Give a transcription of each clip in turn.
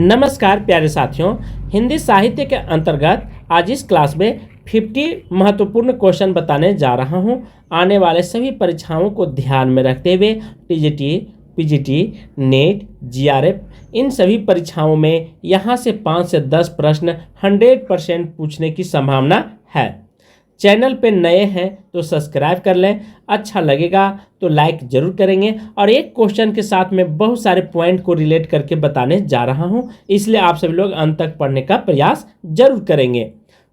नमस्कार प्यारे साथियों, हिंदी साहित्य के अंतर्गत आज इस क्लास में 50 महत्वपूर्ण क्वेश्चन बताने जा रहा हूं। आने वाले सभी परीक्षाओं को ध्यान में रखते हुए टीजीटी, पीजीटी, नेट, जीआरएफ इन सभी परीक्षाओं में यहां से 5 से 10 प्रश्न 100% पूछने की संभावना है। चैनल पे नए हैं तो सब्सक्राइब कर लें, अच्छा लगेगा तो लाइक जरूर करेंगे। और एक क्वेश्चन के साथ मैं बहुत सारे पॉइंट को रिलेट करके बताने जा रहा हूं, इसलिए आप सभी लोग अंत तक पढ़ने का प्रयास जरूर करेंगे।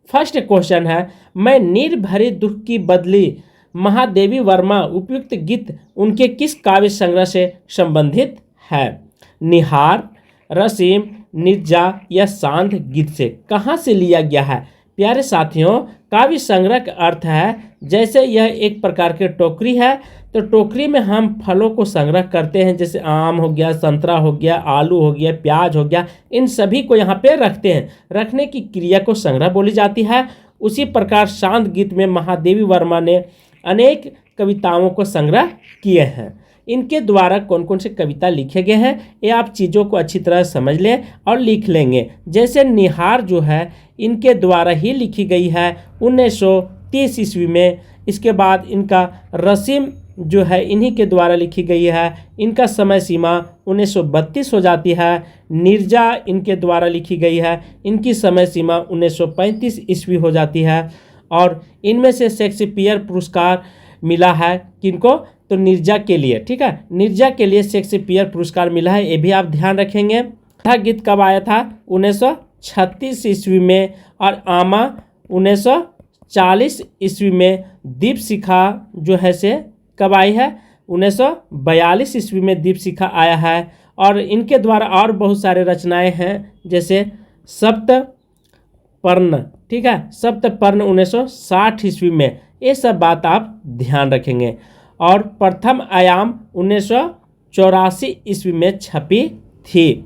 फर्स्ट क्वेश्चन है, मैं नीर भरे दुख की बदली महादेवी वर्मा उपयुक्त गीत उनके किस काव्य संग्रह से संबंधित है? निहार, रसीम, निर्जा या सांध गीत से। कहाँ से लिया गया है? प्यारे साथियों, काव्य संग्रह का अर्थ है जैसे यह एक प्रकार की टोकरी है, तो टोकरी में हम फलों को संग्रह करते हैं, जैसे आम हो गया, संतरा हो गया, आलू हो गया, प्याज हो गया, इन सभी को यहाँ पे रखते हैं। रखने की क्रिया को संग्रह बोली जाती है। उसी प्रकार शांत गीत में महादेवी वर्मा ने अनेक कविताओं को संग्रह किए हैं। इनके द्वारा कौन कौन से कविता लिखे गए हैं ये आप चीज़ों को अच्छी तरह समझ लें और लिख लेंगे। जैसे निहार जो है इनके द्वारा ही लिखी गई है 1930 ईस्वी में। इसके बाद इनका रसीम जो है इन्हीं के द्वारा लिखी गई है, इनका समय सीमा 1932 हो जाती है। निर्जा इनके द्वारा लिखी गई है, इनकी समय सीमा 1935 ईस्वी हो जाती है। और इनमें से शेक्सपियर पुरस्कार मिला है किनको? तो निर्जा के लिए। ठीक है, निर्जा के लिए शेक्सपियर पुरस्कार मिला है, ये भी आप ध्यान रखेंगे। यह गीत कब आया था? 1936 ईस्वी में। और आमा 1940 ईस्वी में। दीपशिखा जो है से कब आई है? 1942 ईस्वी में दीपशिखा आया है। और इनके द्वारा और बहुत सारे रचनाएं हैं, जैसे सप्तपर्ण। ठीक है, सप्तपर्ण 1960 ईस्वी में। ये सब बात आप ध्यान रखेंगे। और प्रथम आयाम 1984 ईस्वी में छपी थी।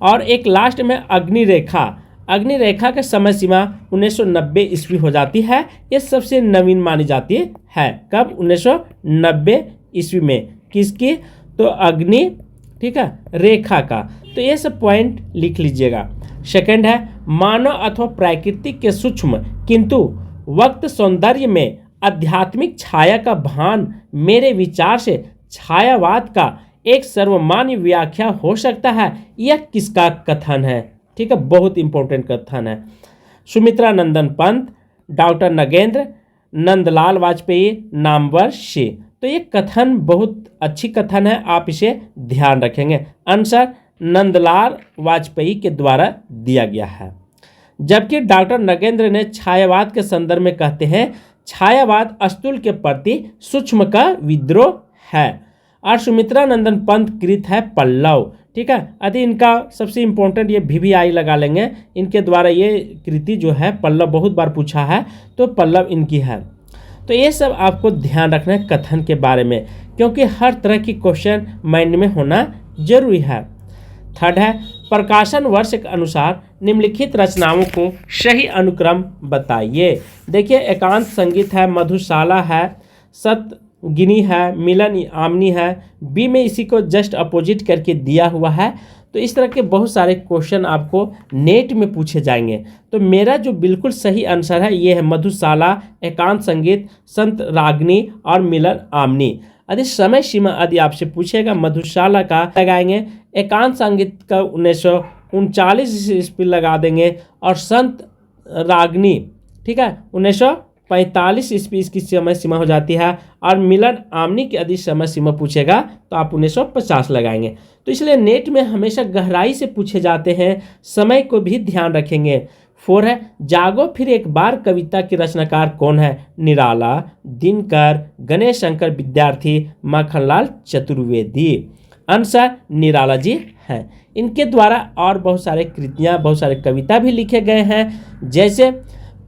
और एक लास्ट में अग्निरेखा। अग्निरेखा का समय सीमा 1990 ईस्वी हो जाती है। ये सबसे नवीन मानी जाती है। कब? 1990 ईस्वी में। किसकी? तो अग्नि, ठीक है, रेखा का। तो ये सब पॉइंट लिख लीजिएगा। सेकंड है, मानव अथवा प्राकृतिक के सूक्ष्म किंतु वक्त सौंदर्य में आध्यात्मिक छाया का भान मेरे विचार से छायावाद का एक सर्वमान्य व्याख्या हो सकता है। यह किसका कथन है? ठीक है, बहुत इंपॉर्टेंट कथन है। सुमित्रा नंदन पंत, डॉक्टर नगेंद्र, नंदलाल वाजपेयी, नामवर सी। तो ये कथन बहुत अच्छी कथन है, आप इसे ध्यान रखेंगे। आंसर नंदलाल वाजपेयी के द्वारा दिया गया है। जबकि डॉक्टर नगेंद्र ने छायावाद के संदर्भ में कहते हैं छायावाद स्थूल के प्रति सूक्ष्म का विद्रोह है। और सुमित्रा नंदन पंत कृत है पल्लव। ठीक है, यदि इनका सबसे इंपॉर्टेंट ये VVI लगा लेंगे। इनके द्वारा ये कृति जो है पल्लव बहुत बार पूछा है, तो पल्लव इनकी है। तो ये सब आपको ध्यान रखना है कथन के बारे में, क्योंकि हर तरह की क्वेश्चन माइंड में होना जरूरी है। थर्ड है, प्रकाशन वर्ष के अनुसार निम्नलिखित रचनाओं को सही अनुक्रम बताइए। देखिए, एकांत संगीत है, मधुशाला है, सतगिनी है, मिलन आमनी है। बी में इसी को जस्ट अपोजिट करके दिया हुआ है। तो इस तरह के बहुत सारे क्वेश्चन आपको नेट में पूछे जाएंगे। तो मेरा जो बिल्कुल सही आंसर है ये है मधुशाला, एकांत संगीत, संत रागनी और मिलन आमनी। यदि समय सीमा यदि आपसे पूछेगा मधुशाला का लगाएंगे, एकांत संगीत का 1939 ईस्वी लगा देंगे, और संत रागनी, ठीक है, 1945 ईस्वी इसकी समय सीमा हो जाती है। और मिलन आमनी की यदि समय सीमा पूछेगा तो आप 1950 लगाएंगे। तो इसलिए नेट में हमेशा गहराई से पूछे जाते हैं, समय को भी ध्यान रखेंगे। 4 है, जागो फिर एक बार कविता के रचनाकार कौन है? निराला, दिनकर, गणेश शंकर विद्यार्थी, माखनलाल चतुर्वेदी। आंसर निराला जी हैं। इनके द्वारा और बहुत सारे कृतियाँ, बहुत सारे कविता भी लिखे गए हैं। जैसे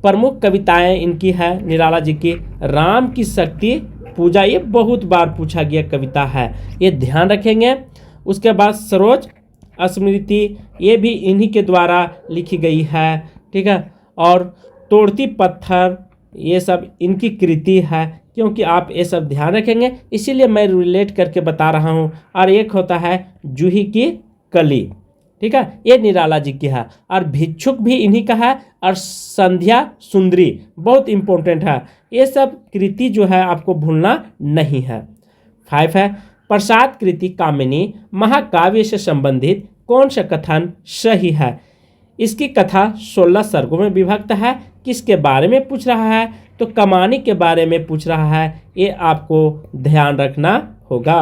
प्रमुख कविताएं इनकी है निराला जी की राम की शक्ति पूजा, ये बहुत बार पूछा गया कविता है, ये ध्यान रखेंगे। उसके बाद सरोज स्मृति, ये भी इन्हीं के द्वारा लिखी गई है। ठीक है, और तोड़ती पत्थर, ये सब इनकी कृति है, क्योंकि आप ये सब ध्यान रखेंगे इसीलिए मैं रिलेट करके बता रहा हूँ। और एक होता है जूही की कली, ठीक है, ये निराला जी की है। और भिक्षुक भी इन्हीं का है। और संध्या सुंदरी बहुत इंपॉर्टेंट है। ये सब कृति जो है आपको भूलना नहीं है। 5 है प्रसाद कृति कामिनी महाकाव्य से संबंधित कौन सा कथन सही है। इसकी कथा 16 सर्गों में विभक्त है। किसके बारे में पूछ रहा है, तो कमानी के बारे में पूछ रहा है। ये आपको ध्यान रखना होगा।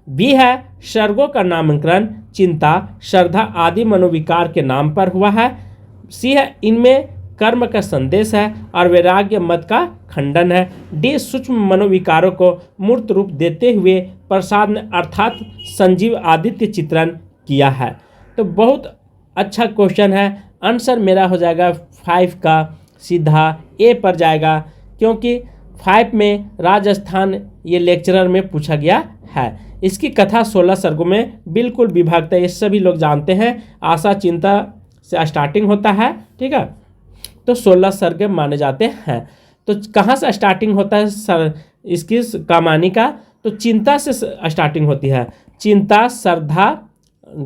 बी है सर्गों का नामकरण चिंता श्रद्धा आदि मनोविकार के नाम पर हुआ है। सी है इनमें कर्म का संदेश है और वैराग्य मत का खंडन है। डी सूक्ष्म मनोविकारों को मूर्त रूप देते हुए प्रसाद ने अर्थात संजीव आदित्य चित्रण किया है। तो बहुत अच्छा क्वेश्चन है। आंसर मेरा हो जाएगा 5 का सीधा ए पर जाएगा, क्योंकि 5 में राजस्थान ये लेक्चरर में पूछा गया है। इसकी कथा 16 सर्गों में बिल्कुल विभक्त है। ये सभी लोग जानते हैं। आशा चिंता से स्टार्टिंग होता है, ठीक है, तो 16 सर्ग माने जाते हैं। तो कहाँ से स्टार्टिंग होता है इसकी कमानी का, तो चिंता से स्टार्टिंग होती है। चिंता श्रद्धा,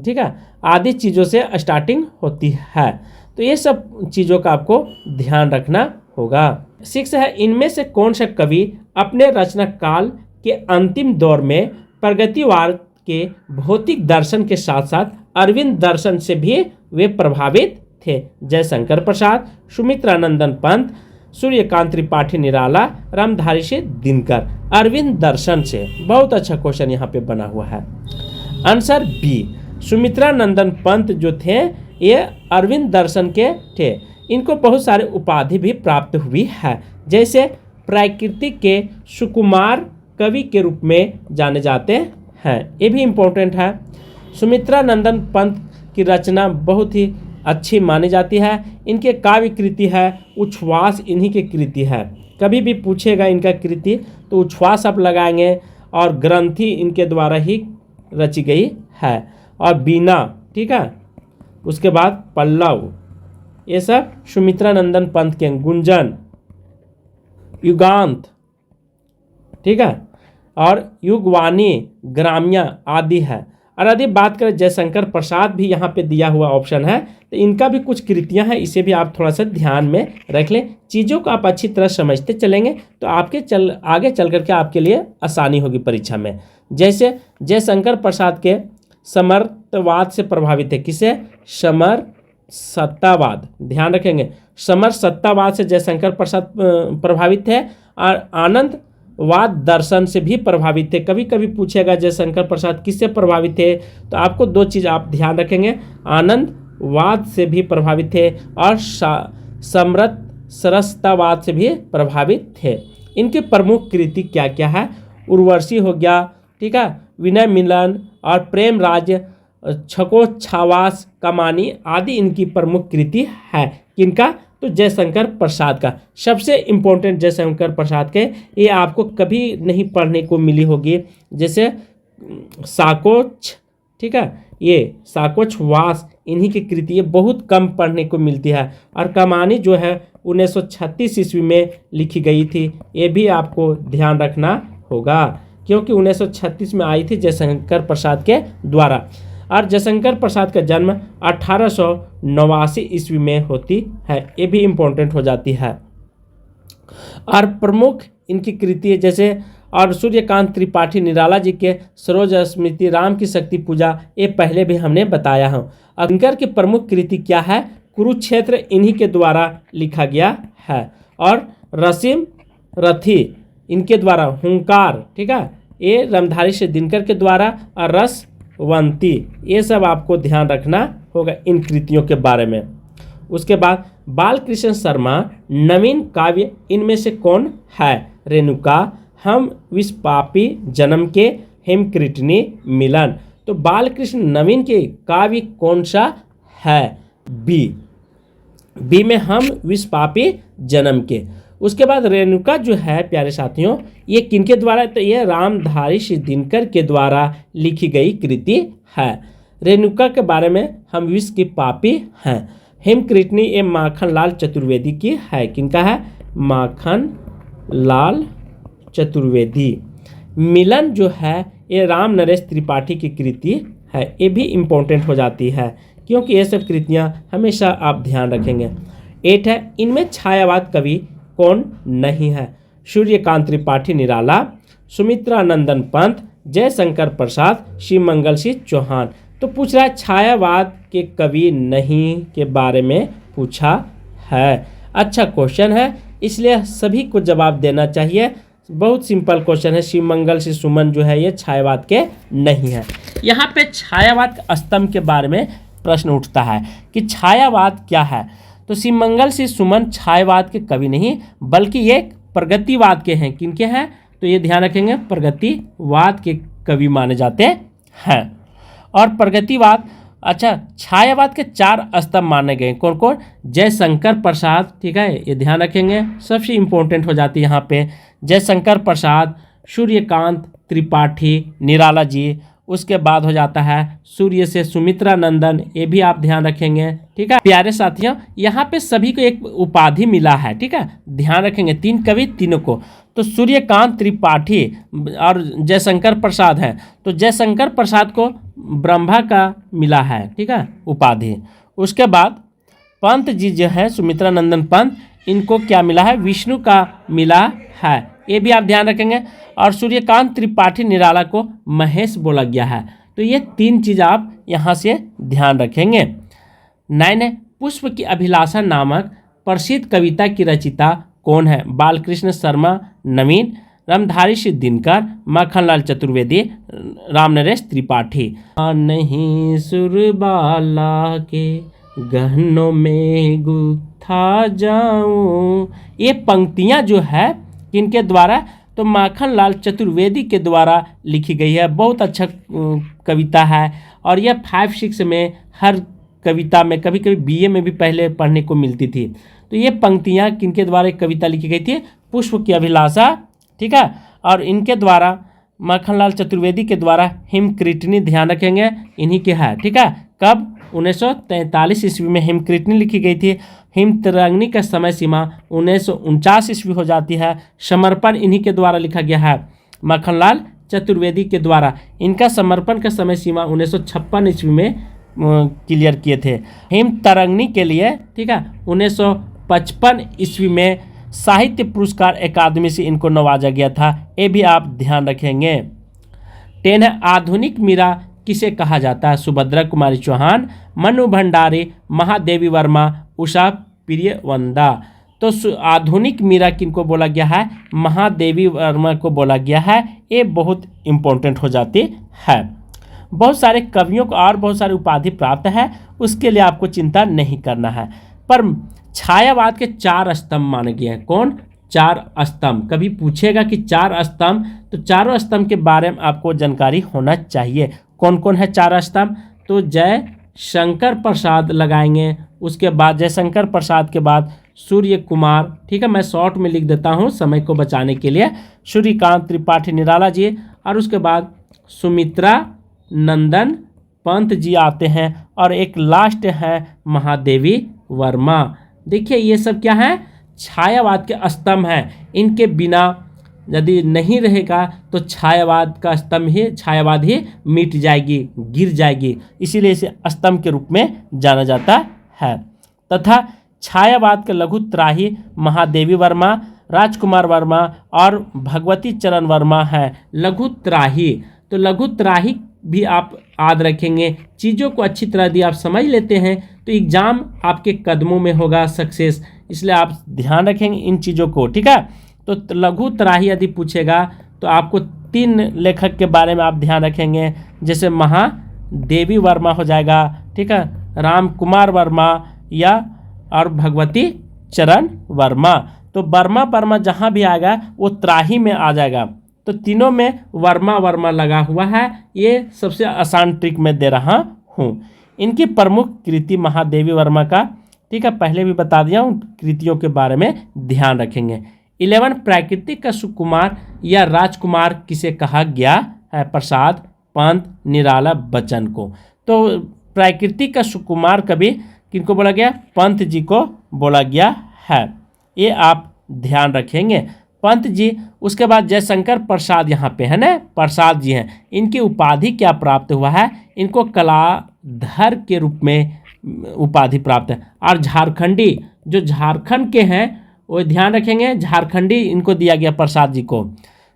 ठीक है, आदि चीज़ों से स्टार्टिंग होती है। तो ये सब चीज़ों का आपको ध्यान रखना होगा। 6 है इनमें से कौन सा कवि अपने रचना काल के अंतिम दौर में प्रगतिवाद के भौतिक दर्शन के साथ साथ अरविंद दर्शन से भी वे प्रभावित थे। जयशंकर प्रसाद, सुमित्रानंदन पंत, सूर्यकांत त्रिपाठी निराला, रामधारी से दिनकर। अरविंद दर्शन से बहुत अच्छा क्वेश्चन यहाँ पे बना हुआ है। आंसर बी सुमित्रानंदन पंत जो थे ये अरविंद दर्शन के थे। इनको बहुत सारे उपाधि भी प्राप्त हुई है, जैसे प्राकृतिक के सुकुमार कवि के रूप में जाने जाते हैं। ये भी इम्पोर्टेंट है। सुमित्रानंदन पंत की रचना बहुत ही अच्छी मानी जाती है। इनके काव्य कृति है उच्छ्वास, इन्हीं की कृति है। कभी भी पूछेगा इनका कृति तो उच्छ्वास आप लगाएंगे, और ग्रंथि इनके द्वारा ही रची गई है। और बीना, ठीक है, उसके बाद पल्लव, ये सब सुमित्रानंदन पंत के। गुंजन, युगांत, ठीक है, और युगवाणी, ग्राम्या आदि है। और यदि बात करें जयशंकर प्रसाद भी यहाँ पे दिया हुआ ऑप्शन है, तो इनका भी कुछ कृतियाँ हैं, इसे भी आप थोड़ा सा ध्यान में रख लें। चीज़ों को आप अच्छी तरह समझते चलेंगे तो आपके आगे चल करके आपके लिए आसानी होगी परीक्षा में। जैसे जयशंकर प्रसाद के समर्थवाद से प्रभावित है। किसे? समरसत्तावाद, ध्यान रखेंगे। समरसत्तावाद से जयशंकर प्रसाद प्रभावित थे और आनंदवाद दर्शन से भी प्रभावित थे। कभी कभी पूछेगा जयशंकर प्रसाद किससे प्रभावित थे, तो आपको दो चीज़ आप ध्यान रखेंगे, आनंदवाद से भी प्रभावित थे और समरसत्तावाद से भी प्रभावित थे। इनकी प्रमुख कृति क्या क्या है? उर्वशी हो गया, ठीक है, विनय मिलन और प्रेम राज्य, छकोछावास, कमानी आदि इनकी प्रमुख कृति है। किनका? तो जयशंकर प्रसाद का। सबसे इम्पोर्टेंट जयशंकर प्रसाद के, ये आपको कभी नहीं पढ़ने को मिली होगी, जैसे साकोच, ठीक है, ये साकोछवास, इन्हीं की कृति ये बहुत कम पढ़ने को मिलती है। और कमानी जो है 1936 ईस्वी में लिखी गई थी, ये भी आपको ध्यान रखना होगा, क्योंकि 1936 में आई थी जयशंकर प्रसाद के द्वारा। और जयशंकर प्रसाद का जन्म 1889 ईस्वी में होती है, ये भी इम्पोर्टेंट हो जाती है। और प्रमुख इनकी कृति जैसे, और सूर्यकांत त्रिपाठी निराला जी के सरोज स्मृति, राम की शक्ति पूजा, ये पहले भी हमने बताया है। अब इनकर की प्रमुख कृति क्या है? कुरुक्षेत्र इन्हीं के द्वारा लिखा गया है। और रसीम रथी इनके द्वारा, हुंकार, ठीक है, ये रामधारी से दिनकर के द्वारा, और रसवंती, ये सब आपको ध्यान रखना होगा इन कृतियों के बारे में। उसके बाद बालकृष्ण शर्मा नवीन काव्य इनमें से कौन है? रेणुका, हम विष पापी जन्म के, हेमकृतनी, मिलन। तो बालकृष्ण नवीन के काव्य कौन सा है? बी में हम विष पापी जन्म के। उसके बाद रेणुका जो है प्यारे साथियों, ये किनके द्वारा? तो ये रामधारी श्री दिनकर के द्वारा लिखी गई कृति है। रेणुका के बारे में, हम विष की पापी हैं। हेमकृतनी ये माखन लाल चतुर्वेदी की है। किनका है? माखन लाल चतुर्वेदी। मिलन जो है ये राम नरेश त्रिपाठी की कृति है, ये भी इम्पोर्टेंट हो जाती है, क्योंकि ये सब कृतियाँ हमेशा आप ध्यान रखेंगे। 8 है, इनमें छायावाद कवि कौन नहीं है? सूर्यकांत त्रिपाठी निराला, सुमित्रा नंदन पंत, जयशंकर प्रसाद, शिवमंगल सिंह चौहान। तो पूछ रहा है छायावाद के कवि नहीं के बारे में पूछा है। अच्छा क्वेश्चन है, इसलिए सभी को जवाब देना चाहिए। बहुत सिंपल क्वेश्चन है। शिवमंगल सिंह सुमन जो है ये छायावाद के नहीं है। यहाँ पे छायावाद स्तंभ के बारे में प्रश्न उठता है कि छायावाद क्या है। तो शिवमंगल सिंह सुमन छायावाद के कवि नहीं बल्कि ये प्रगतिवाद के हैं। किनके हैं? तो ये ध्यान रखेंगे, प्रगतिवाद के कवि माने जाते हैं। और प्रगतिवाद, अच्छा छायावाद के 4 स्तंभ माने गए। कौन कौन? जयशंकर प्रसाद, ठीक है, ये ध्यान रखेंगे, सबसे इम्पोर्टेंट हो जाती है यहाँ पे। जयशंकर प्रसाद, सूर्यकांत त्रिपाठी निराला जी, उसके बाद हो जाता है सूर्य से सुमित्रा नंदन, ये भी आप ध्यान रखेंगे, ठीक है। प्यारे साथियों, यहाँ पे सभी को एक उपाधि मिला है, ठीक है, ध्यान रखेंगे। 3 कवि तीनों को, तो सूर्यकांत त्रिपाठी और जयशंकर प्रसाद है, तो जयशंकर प्रसाद को ब्रह्मा का मिला है, ठीक है, उपाधि। उसके बाद पंत जी जो है सुमित्रा नंदन पंत, इनको क्या मिला है? विष्णु का मिला है, ये भी आप ध्यान रखेंगे। और सूर्यकांत त्रिपाठी निराला को महेश बोला गया है। तो ये 3 चीज़ आप यहाँ से ध्यान रखेंगे। 9 है, पुष्प की अभिलाषा नामक प्रसिद्ध कविता की रचिता कौन है? बालकृष्ण शर्मा नवीन, रामधारी सिंह दिनकर, माखनलाल चतुर्वेदी, रामनरेश त्रिपाठी। नहीं सुरबाला के गहनों में गुथा जाऊं, ये पंक्तियां जो है किनके द्वारा? तो माखनलाल चतुर्वेदी के द्वारा लिखी गई है। बहुत अच्छा कविता है और यह 5-6 में हर कविता में, कभी कभी बीए में भी पहले पढ़ने को मिलती थी। तो ये पंक्तियाँ किनके द्वारा एक कविता लिखी गई थी? पुष्प की अभिलाषा, ठीक है, और इनके द्वारा माखनलाल चतुर्वेदी के द्वारा हिमकृतनी, ध्यान रखेंगे, इन्हीं के है, ठीक है। कब? 1943 ईस्वी में हिमकृतनी लिखी गई थी। हिमतरंगिणी का समय सीमा 1949 ईस्वी हो जाती है। समर्पण इन्हीं के द्वारा लिखा गया है, माखनलाल चतुर्वेदी के द्वारा। इनका समर्पण का समय सीमा 1956 ईस्वी में क्लियर किए थे। हिमतरंगिणी के लिए, ठीक है, 1955 ईस्वी में साहित्य पुरस्कार अकादमी से इनको नवाजा गया था, ये भी आप ध्यान रखेंगे। 10 है, आधुनिक मीरा किसे कहा जाता है? सुभद्रा कुमारी चौहान, मनु भंडारी, महादेवी वर्मा, उषा प्रियवंदा। तो आधुनिक मीरा किनको बोला गया है? महादेवी वर्मा को बोला गया है। ये बहुत इम्पोर्टेंट हो जाती है। बहुत सारे कवियों को और बहुत सारी उपाधि प्राप्त है, उसके लिए आपको चिंता नहीं करना है। पर छायावाद के 4 स्तंभ माने गए हैं। कौन? 4 स्तंभ। कभी पूछेगा कि 4 स्तंभ, तो चारों स्तंभ के बारे में आपको जानकारी होना चाहिए। कौन कौन है 4 स्तंभ? तो जयशंकर प्रसाद लगाएंगे, उसके बाद जयशंकर प्रसाद के बाद सूर्य कुमार, ठीक है, मैं शॉर्ट में लिख देता हूँ समय को बचाने के लिए, सूर्यकांत त्रिपाठी निराला जी, और उसके बाद सुमित्रा नंदन पंत जी आते हैं, और एक लास्ट है महादेवी वर्मा। देखिए ये सब क्या है? छायावाद के स्तंभ हैं। इनके बिना यदि नहीं रहेगा तो छायावाद का स्तंभ ही, छायावाद ही मिट जाएगी, गिर जाएगी। इसीलिए इसे स्तंभ के रूप में जाना जाता है। तथा छायावाद के लघुत्राही महादेवी वर्मा, राजकुमार वर्मा और भगवती चरण वर्मा है लघुत्राही। तो लघुत्राही भी आप याद रखेंगे। चीज़ों को अच्छी तरह यदि आप समझ लेते हैं तो एग्जाम आपके कदमों में होगा सक्सेस, इसलिए आप ध्यान रखेंगे इन चीज़ों को, ठीक है। तो लघुत्राही यदि पूछेगा तो आपको 3 लेखक के बारे में आप ध्यान रखेंगे, जैसे महादेवी वर्मा हो जाएगा, ठीक है, राम कुमार वर्मा या और भगवती चरण वर्मा। तो वर्मा जहाँ भी आएगा वो त्राही में आ जाएगा। तो तीनों में वर्मा लगा हुआ है। ये सबसे आसान ट्रिक मैं दे रहा हूँ। इनकी प्रमुख कृति महादेवी वर्मा का, ठीक है, पहले भी बता दिया हूँ, कृतियों के बारे में ध्यान रखेंगे। 11 प्राकृतिक का सुकुमार या राजकुमार किसे कहा गया है? प्रसाद, पंत, निराला, बच्चन को। तो प्राकृतिक का सुकुमार कवि किनको बोला गया? पंत जी को बोला गया है। ये आप ध्यान रखेंगे। पंत जी, उसके बाद जयशंकर प्रसाद यहाँ पे है ना, प्रसाद जी हैं, इनकी उपाधि क्या प्राप्त हुआ है? इनको कलाधर के रूप में उपाधि प्राप्त है। और झारखंडी, जो झारखंड के हैं वो ध्यान रखेंगे, झारखंडी इनको दिया गया प्रसाद जी को।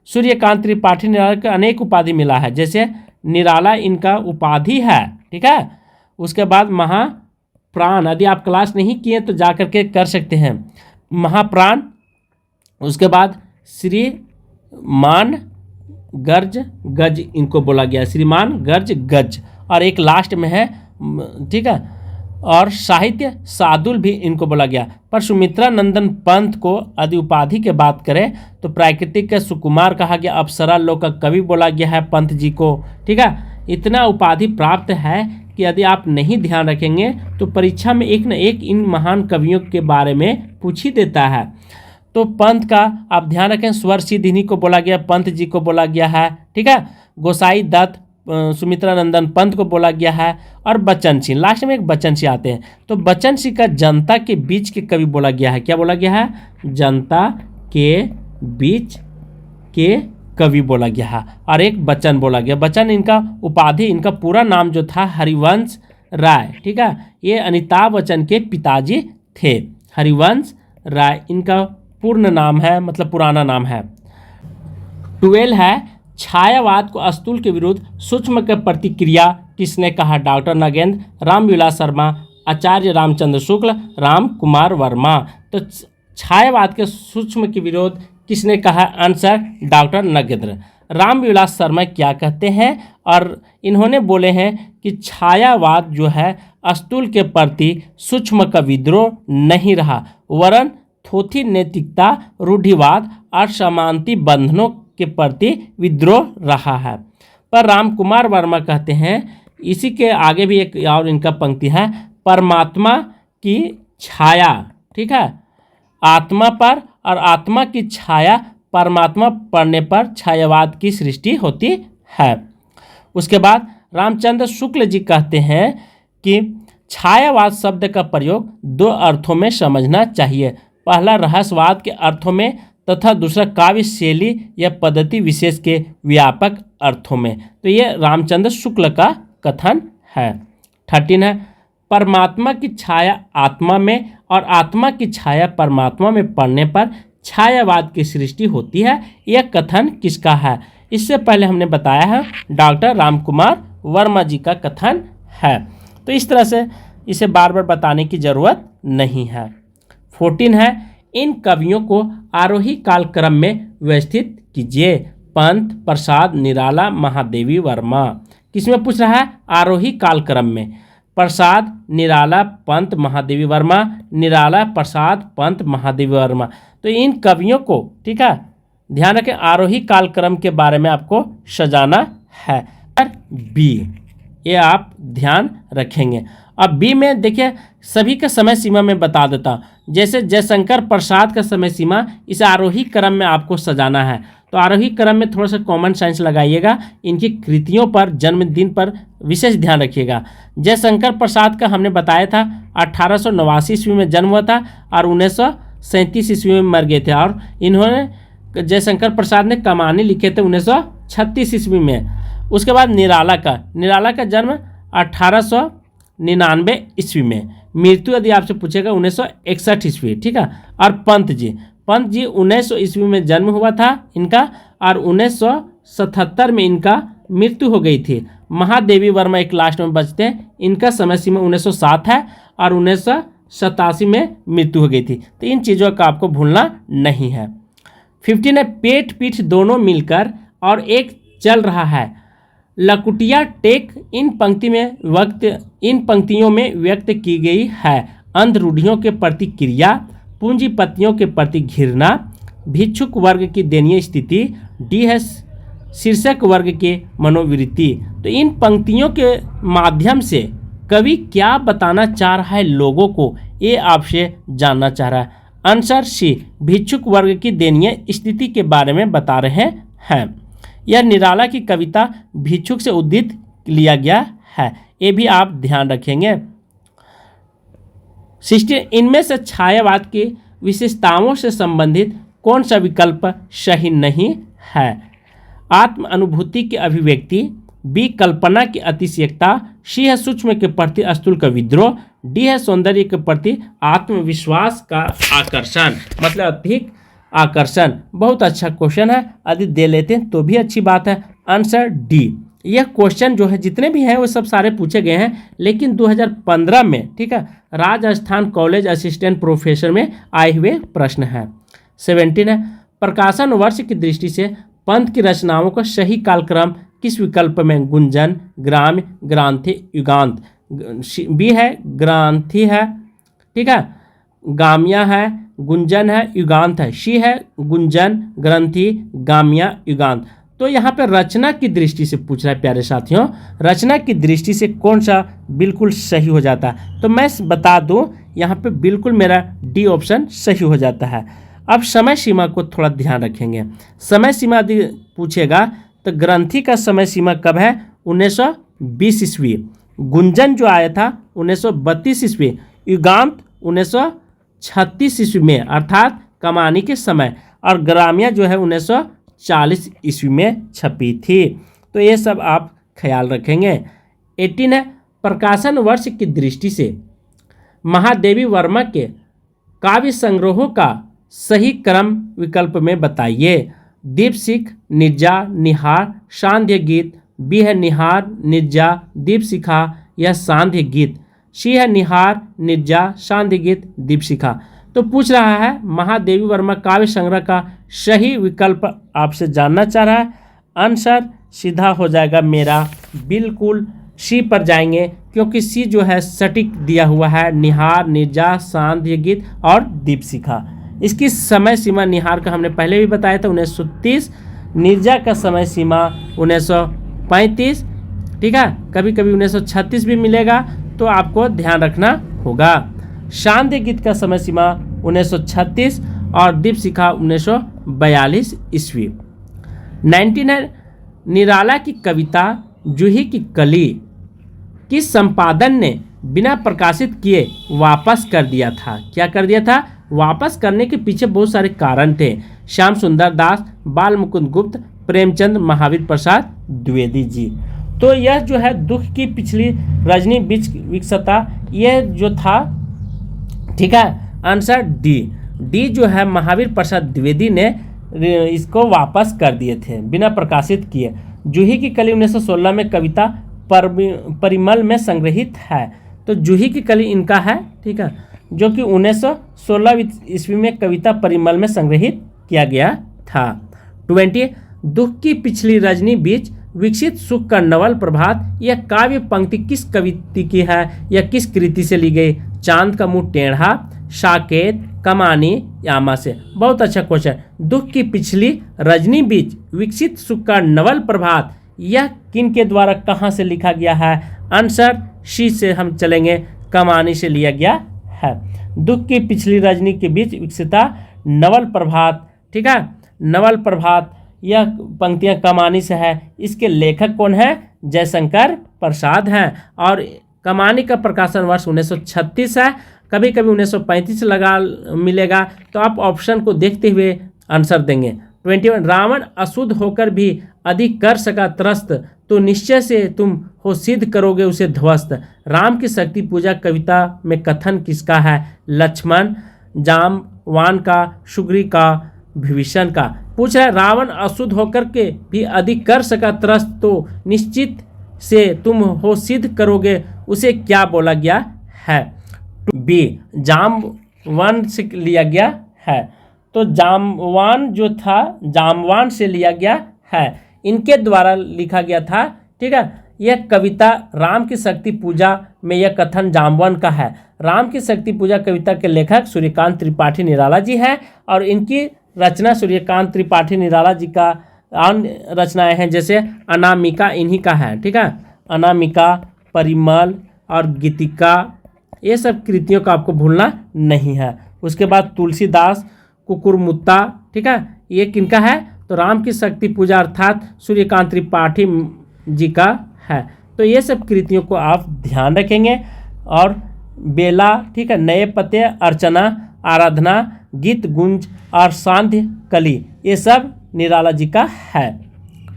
सूर्यकांत त्रिपाठी निराला को अनेक उपाधि मिला है, जैसे निराला इनका उपाधि है, ठीक है। उसके बाद महाप्राण, यदि आप क्लास नहीं किए तो जा करके कर सकते हैं, महाप्राण। उसके बाद श्रीमान गर्ज गज इनको बोला गया, श्रीमान गर्ज गज। और एक लास्ट में है, ठीक है, और साहित्य सादुल भी इनको बोला गया। पर सुमित्रा नंदन पंत को यदि उपाधि के बात करें तो प्राकृतिक के सुकुमार कहा गया, अप्सरा लोक का कवि बोला गया है पंत जी को, ठीक है। इतना उपाधि प्राप्त है कि यदि आप नहीं ध्यान रखेंगे तो परीक्षा में एक न एक इन महान कवियों के बारे में पूछ ही देता है। तो पंत का आप ध्यान रखें, स्वर सिद्ध इन्हीं को बोला गया, पंत जी को बोला गया है, ठीक है। गोसाई दत्त सुमित्रा नंदन पंत को बोला गया है। और बच्चन सिंह, लास्ट में एक बच्चन सिंह आते हैं, तो बच्चन सिंह का जनता के बीच के कवि बोला गया है। क्या बोला गया है? जनता के बीच के कवि बोला गया है। और एक बच्चन बोला गया। बच्चन इनका उपाधि, इनका पूरा नाम जो था हरिवंश राय, ठीक है। ये अमिताभ बच्चन के पिताजी थे, हरिवंश राय इनका पूर्ण नाम है, मतलब पुराना नाम है। 12 है, छायावाद को अस्तूल के विरुद्ध सूक्ष्म की प्रतिक्रिया किसने कहा? डॉक्टर नगेंद्र, रामविलास शर्मा, आचार्य रामचंद्र शुक्ल, राम कुमार वर्मा। तो छायावाद के सूक्ष्म के विरोध किसने कहा? Answer doctor Nagendra. रामविलास शर्मा क्या कहते हैं? और इन्होंने बोले हैं कि छायावाद जो है अस्तूल के प्रति सूक्ष्म का विद्रोह नहीं रहा, वरन थोथी नैतिकता, रूढ़िवाद और समानती बंधनों के प्रति विद्रोह रहा है। पर रामकुमार वर्मा कहते हैं, इसी के आगे भी एक और इनका पंक्ति है, परमात्मा की छाया, ठीक है, आत्मा पर, और आत्मा की छाया परमात्मा पड़ने पर छायावाद की सृष्टि होती है। उसके बाद रामचंद्र शुक्ल जी कहते हैं कि छायावाद शब्द का प्रयोग 2 अर्थों में समझना चाहिए। पहला रहस्यवाद के अर्थों में तथा दूसरा काव्य शैली या पद्धति विशेष के व्यापक अर्थों में। तो ये रामचंद्र शुक्ल का कथन है। 13 है, परमात्मा की छाया आत्मा में और आत्मा की छाया परमात्मा में पड़ने पर छायावाद की सृष्टि होती है। यह कथन किसका है? इससे पहले हमने बताया है डॉक्टर रामकुमार वर्मा जी का कथन है। तो इस तरह से इसे बार बार बताने की जरूरत नहीं है। 14 है, इन कवियों को आरोही कालक्रम में व्यवस्थित कीजिए। पंत, प्रसाद, निराला, महादेवी वर्मा। किसमें पूछ रहा है? आरोही कालक्रम में। प्रसाद, निराला, पंत, महादेवी वर्मा, निराला, प्रसाद, पंत, महादेवी वर्मा। तो इन कवियों को, ठीक है, ध्यान रखें, आरोही कालक्रम के बारे में आपको सजाना है। बी, ये आप ध्यान रखेंगे। अब बी में देखिए सभी का समय सीमा में बता देता हूँ। जैसे जयशंकर प्रसाद का समय सीमा इस आरोही क्रम में आपको सजाना है। तो आरोही क्रम में थोड़ा सा कॉमन सेंस लगाइएगा, इनकी कृतियों पर, जन्मदिन पर विशेष ध्यान रखिएगा। जयशंकर प्रसाद का हमने बताया था 1889 ईस्वी में जन्म हुआ था और 1937 ईस्वी में मर गए थे। और इन्होंने, जयशंकर प्रसाद ने कमानी लिखे थे 1936 ईस्वी में। उसके बाद निराला का जन्म 1899 ईस्वी में, मृत्यु यदि आपसे पूछेगा 1961 ईस्वी, ठीक है। और पंत जी 1900 ईस्वी में जन्म हुआ था इनका और 1977 में इनका मृत्यु हो गई थी। महादेवी वर्मा एक लास्ट में बचते हैं, इनका समय सीमा 1907 है और 1987 में मृत्यु हो गई थी। तो इन चीज़ों का आपको भूलना नहीं है। 15 है, पेट पीठ दोनों मिलकर और एक चल रहा है। लकुटिया टेक इन पंक्तियों में व्यक्त की गई है। अंध रूढ़ियों के प्रति क्रिया, पूंजीपतियों के प्रति घृणा, भिक्षुक वर्ग की दयनीय स्थिति, डी है शीर्षक वर्ग के मनोवृत्ति। तो इन पंक्तियों के माध्यम से कवि क्या बताना चाह रहा है लोगों को, ये आपसे जानना चाह रहा है। आंसर सी, भिक्षुक वर्ग की दयनीय स्थिति के बारे में बता रहे हैं। यह निराला की कविता भिक्षुक से उद्धृत लिया गया है, ये भी आप ध्यान रखेंगे। 16 इनमें से छायावाद की विशेषताओं से संबंधित कौन सा विकल्प सही नहीं है? आत्म अनुभूति की अभिव्यक्ति, बी कल्पना की अतिशयता, सी है सूक्ष्म के प्रति स्थूल का विद्रोह, डी है सौंदर्य के प्रति आत्मविश्वास का आकर्षण, मतलब अधिक आकर्षण। बहुत अच्छा क्वेश्चन है, यदि दे लेते हैं तो भी अच्छी बात है। Answer D. यह क्वेश्चन जो है जितने भी हैं वो सब सारे पूछे गए हैं, लेकिन 2015 में, ठीक है, राजस्थान कॉलेज असिस्टेंट प्रोफेसर में आए हुए प्रश्न है। 17 है, प्रकाशन वर्ष की दृष्टि से पंत की रचनाओं का सही कालक्रम किस विकल्प में? गुंजन, ग्राम्य, ग्रांथि, युगांत। बी है ग्रांथि है, ठीक है, गाम्या है, गुंजन है, युगांत है। सी है गुंजन, ग्रंथि, गाम्या, युगांत। तो यहाँ पे रचना की दृष्टि से पूछ रहा है प्यारे साथियों, रचना की दृष्टि से कौन सा बिल्कुल सही हो जाता है? तो मैं बता दूं, यहाँ पे बिल्कुल मेरा डी ऑप्शन सही हो जाता है। अब समय सीमा को थोड़ा ध्यान रखेंगे। समय सीमा यदि पूछेगा तो ग्रंथि का समय सीमा कब है? 1920 ईस्वी। गुंजन जो आया था 1932 ईस्वी। युगांत 1936 ईस्वी में, अर्थात कमानी के समय। और ग्राम्या जो है 1940 ईस्वी में छपी थी। तो ये सब आप ख्याल रखेंगे। 18 है, प्रकाशन वर्ष की दृष्टि से महादेवी वर्मा के काव्य संग्रहों का सही क्रम विकल्प में बताइए। दीपशिख, निर्जा, निहार, सांध्य गीत। बी है निहार, निर्जा, दीपशिखा या सांध्य गीत। सी है निहार, निर्जा, सांध्य गीत, दीपशिखा। तो पूछ रहा है महादेवी वर्मा काव्य संग्रह का सही विकल्प आपसे जानना चाह रहा है। आंसर सीधा हो जाएगा मेरा, बिल्कुल सी पर जाएंगे, क्योंकि सी जो है सटीक दिया हुआ है। निहार, निर्जा, सांध्य गीत और दीपशिखा। इसकी समय सीमा निहार का हमने पहले भी बताया था 1930, निर्जा का समय सीमा 1935, ठीक है, कभी कभी 1936 भी मिलेगा, तो आपको ध्यान रखना होगा। सांध्य गीत का समय सीमा 1936 और दीपशिखा 1942 ईस्वी। 19 है, निराला की कविता जूही की कली किस संपादन ने बिना प्रकाशित किए वापस कर दिया था? क्या कर दिया था? वापस करने के पीछे बहुत सारे कारण थे। श्याम सुंदर दास, बाल मुकुंद गुप्त, प्रेमचंद, महावीर प्रसाद द्विवेदी जी। तो यह जो है दुख की पिछली रजनी बीच विकसता, यह जो था, ठीक है, आंसर डी। डी जो है महावीर प्रसाद द्विवेदी ने इसको वापस कर दिए थे बिना प्रकाशित किए। जूही की कली 1916 में कविता परिमल में संग्रहित है। तो जूही की कली इनका है, ठीक है, जो कि 1916 ईस्वी में कविता परिमल में संग्रहित किया गया था। 20 दुख की पिछली रजनी बीच विकसित सुख का नवल प्रभात, यह काव्य पंक्ति किस कविता की है या किस कृति से ली गई? चांद का मुंह टेढ़ा, साकेत, कमानी, यामा से। बहुत अच्छा क्वेश्चन। दुख की पिछली रजनी बीच विकसित सुख का नवल प्रभात, यह किन के द्वारा कहाँ से लिखा गया है? आंसर सी से हम चलेंगे, कमानी से लिया गया है। दुख की पिछली रजनी के बीच विकसिता नवल प्रभात, ठीक है, नवल प्रभात, यह पंक्तियां कमानी से है। इसके लेखक कौन है? जयशंकर प्रसाद हैं। और कमानी का प्रकाशन वर्ष 1936 है, कभी कभी 1935 लगा मिलेगा, तो आप ऑप्शन को देखते हुए आंसर देंगे। 21 रावण अशुद्ध होकर भी अधिक कर सका त्रस्त, तो निश्चय से तुम हो सिद्ध करोगे उसे ध्वस्त। राम की शक्ति पूजा कविता में कथन किसका है? लक्ष्मण, जामवान का, सुग्रीव का, विभीषण का। पूछ रहा है रावण अशुद्ध होकर के भी अधिक कर सका त्रस्त, तो निश्चित से तुम हो सिद्ध करोगे उसे क्या बोला गया है? बी जामवान से लिया गया है। तो जामवान जो था जामवान से लिया गया है, इनके द्वारा लिखा गया था, ठीक है। यह कविता राम की शक्ति पूजा में यह कथन जामवान का है। राम की शक्ति पूजा कविता के लेखक सूर्यकांत त्रिपाठी निराला जी हैं, और इनकी रचना सूर्यकांत त्रिपाठी निराला जी का अन्य रचनाएं हैं, जैसे अनामिका इन्हीं का है, ठीक है। अनामिका, परिमल और गीतिका, ये सब कृतियों का आपको भूलना नहीं है। उसके बाद तुलसीदास, कुकुरमुत्ता, ठीक है, ये किनका है? तो राम की शक्ति पूजा अर्थात सूर्यकांत त्रिपाठी जी का है। तो ये सब कृतियों को आप ध्यान रखेंगे। और बेला, ठीक है, नए पते, अर्चना, आराधना, गीत गुंज और सांध्य कली, ये सब निराला जी का है।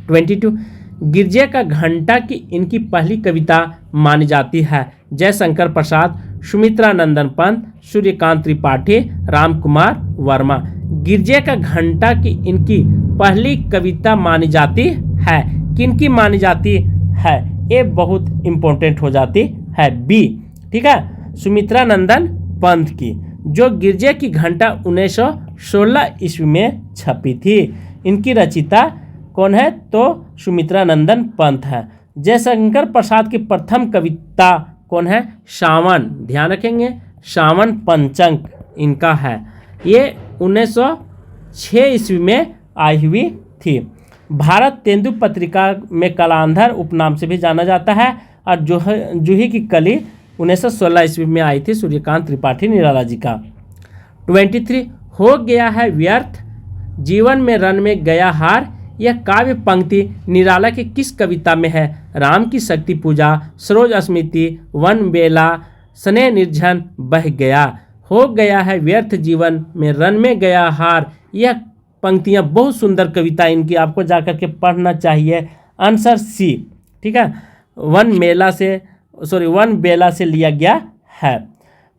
22 गिरजे का घंटा की इनकी पहली कविता मानी जाती है। जयशंकर प्रसाद, सुमित्रा नंदन पंत, सूर्यकांत त्रिपाठी, राम कुमार वर्मा। गिरजे का घंटा की इनकी पहली कविता मानी जाती है। किनकी मानी जाती है, ये बहुत इंपॉर्टेंट हो जाती है। बी, ठीक है, सुमित्रा नंदन पंत की, जो गिरजे की घंटा 1916 ईस्वी में छपी थी। इनकी रचिता कौन है, तो सुमित्रा नंदन पंत है। जयशंकर प्रसाद की प्रथम कविता कौन है, सावन, ध्यान रखेंगे, सावन पंचंक इनका है। ये 1906 ईस्वी में आई हुई थी। भारत तेंदु पत्रिका में कलांधर उपनाम से भी जाना जाता है। और जूही की कली 1916 ईस्वी में आई थी, सूर्यकांत त्रिपाठी निराला जी का। 23 हो गया है व्यर्थ जीवन में रन में गया हार, यह काव्य पंक्ति निराला की किस कविता में है। राम की शक्ति पूजा, सरोज स्मृति, वन बेला, स्नेह निर्झन, बह गया। हो गया है व्यर्थ जीवन में रन में गया हार, यह पंक्तियां बहुत सुंदर कविता इनकी, आपको जाकर के पढ़ना चाहिए। आंसर सी, ठीक है, वन बेला से लिया गया है।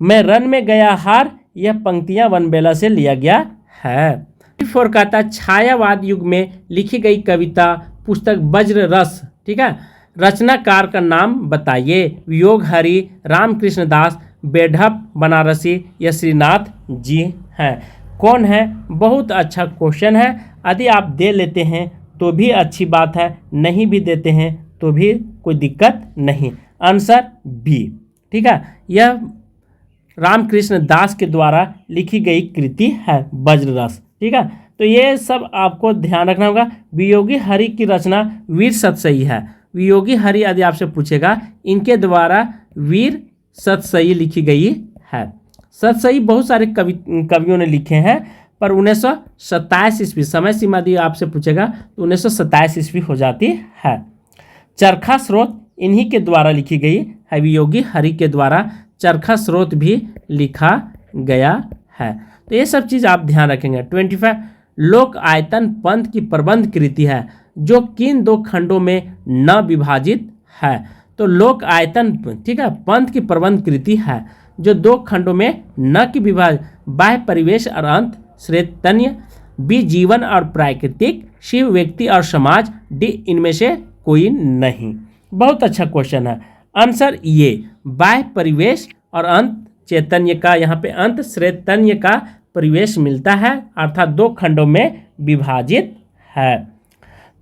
मैं रन में गया हार, यह पंक्तियां वन बेला से लिया गया है। 4 कहता छायावाद युग में लिखी गई कविता पुस्तक वज्र रस, ठीक है, रचनाकार का नाम बताइए। वियोग हरि, रामकृष्ण दास, बेढप बनारसी या श्रीनाथ जी हैं। कौन है, बहुत अच्छा क्वेश्चन है। यदि आप दे लेते हैं तो भी अच्छी बात है, नहीं भी देते हैं तो भी कोई दिक्कत नहीं। आंसर बी, ठीक है, यह रामकृष्ण दास के द्वारा लिखी गई कृति है वज्र रस, ठीक है। तो ये सब आपको ध्यान रखना होगा। वियोगी हरि की रचना वीर सतसई है। वियोगी हरि यदि आपसे पूछेगा, इनके द्वारा वीर सतसई लिखी गई है। सतसई बहुत सारे कवियों ने लिखे हैं, पर 1927 ईस्वी, समय सीमा यदि आपसे पूछेगा तो 1927 ईस्वी हो जाती है। चरखा स्रोत इन्हीं के द्वारा लिखी गई है। वियोगी हरि के द्वारा चरखा स्रोत भी लिखा गया है। तो ये सब चीज़ आप ध्यान रखेंगे। 25 लोक आयतन पंत की प्रबंध कृति है, जो किन 2 खंडों में न विभाजित है। तो लोक आयतन, ठीक है, पंत की प्रबंध कृति है जो 2 खंडों में न की विभाजित। बाह्य परिवेश और अंत, श्रेतन्य। बी जीवन और प्राकृतिक, शिव व्यक्ति और समाज, डी इनमें से कोई नहीं। बहुत अच्छा क्वेश्चन है। आंसर ये, बाह्य परिवेश और अंत चैतन्य का, यहाँ पे अंत श्रेतन्य का परिवेश मिलता है, अर्थात 2 खंडों में विभाजित है।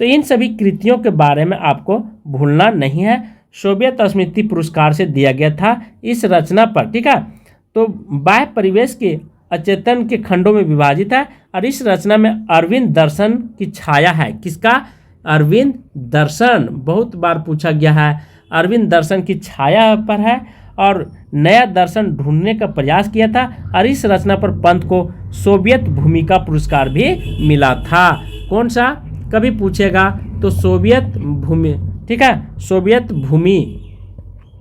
तो इन सभी कृतियों के बारे में आपको भूलना नहीं है। सोवियत स्मृति पुरस्कार से दिया गया था इस रचना पर, ठीक है। तो बाह्य परिवेश के अचेतन के खंडों में विभाजित है, और इस रचना में अरविंद दर्शन की छाया है। किसका, अरविंद दर्शन, बहुत बार पूछा गया है। अरविंद दर्शन की छाया पर है, और नया दर्शन ढूंढने का प्रयास किया था। और इस रचना पर पंत को सोवियत भूमिका पुरस्कार भी मिला था। कौन सा, कभी पूछेगा तो सोवियत भूमि, ठीक है, सोवियत भूमि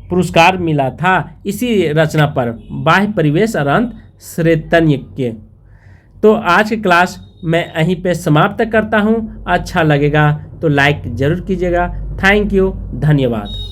पुरस्कार मिला था इसी रचना पर, बाह्य परिवेश और अंत श्रेतन्य के। तो आज की क्लास मैं यहीं पे समाप्त करता हूँ। अच्छा लगेगा तो लाइक जरूर कीजिएगा। थैंक यू, धन्यवाद।